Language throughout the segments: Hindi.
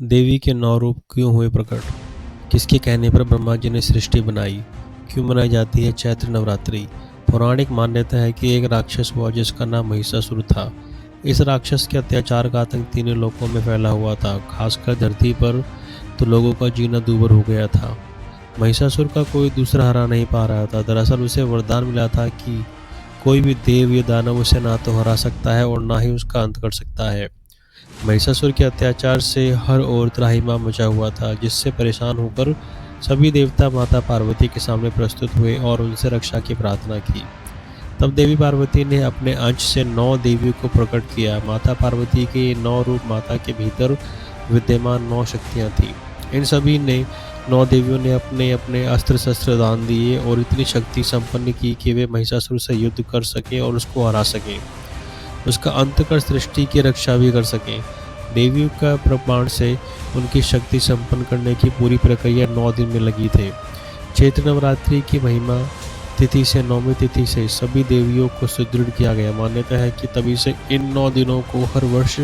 देवी के 9 रूप क्यों हुए प्रकट? किसके कहने पर ब्रह्मा जी ने सृष्टि बनाई? क्यों मनाई जाती है चैत्र नवरात्रि? पौराणिक मान्यता है कि एक राक्षस हुआ जिसका नाम महिषासुर था। इस राक्षस के अत्याचार का आतंक तीनों लोकों में फैला हुआ था। खासकर धरती पर तो लोगों का जीना दूभर हो गया था। महिषासुर का कोई दूसरा हरा नहीं पा रहा था। दरअसल उसे वरदान मिला था कि कोई भी देव या दानव उसे ना तो हरा सकता है और ना ही उसका अंत कर सकता है। महिषासुर के अत्याचार से हर ओर त्राहिमाम मचा हुआ था, जिससे परेशान होकर सभी देवता माता पार्वती के सामने प्रस्तुत हुए और उनसे रक्षा की प्रार्थना की। तब देवी पार्वती ने अपने अंश से 9 देवियों को प्रकट किया। माता पार्वती के ये 9 रूप माता के भीतर विद्यमान 9 शक्तियाँ थीं। इन सभी ने 9 देवियों ने अपने अपने अस्त्र शस्त्र दान दिए और इतनी शक्ति संपन्न की कि वे महिषासुर से युद्ध कर सकें और उसको हरा सकें, उसका अंत कर सृष्टि की रक्षा भी कर सकें। देवियों का प्रमाण से उनकी शक्ति संपन्न करने की पूरी प्रक्रिया 9 दिन में लगी थी। चैत्र नवरात्रि की महिमा तिथि से 9वीं तिथि से सभी देवियों को सुदृढ़ किया गया। मान्यता है कि तभी से इन 9 दिनों को हर वर्ष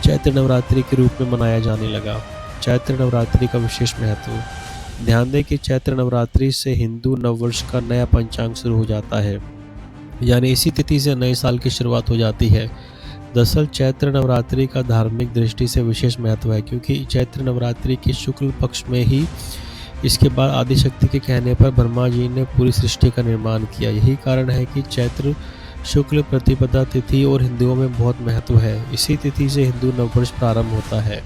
चैत्र नवरात्रि के रूप में मनाया जाने लगा। चैत्र नवरात्रि का विशेष महत्व। ध्यान दें कि चैत्र नवरात्रि से हिंदू नववर्ष का नया पंचांग शुरू हो जाता है, यानी इसी तिथि से नए साल की शुरुआत हो जाती है। दरअसल चैत्र नवरात्रि का धार्मिक दृष्टि से विशेष महत्व है, क्योंकि चैत्र नवरात्रि के शुक्ल पक्ष में ही इसके बाद आदिशक्ति के कहने पर ब्रह्मा जी ने पूरी सृष्टि का निर्माण किया। यही कारण है कि चैत्र शुक्ल प्रतिपदा तिथि और हिंदुओं में बहुत महत्व है। इसी तिथि से हिंदू नववर्ष प्रारंभ होता है।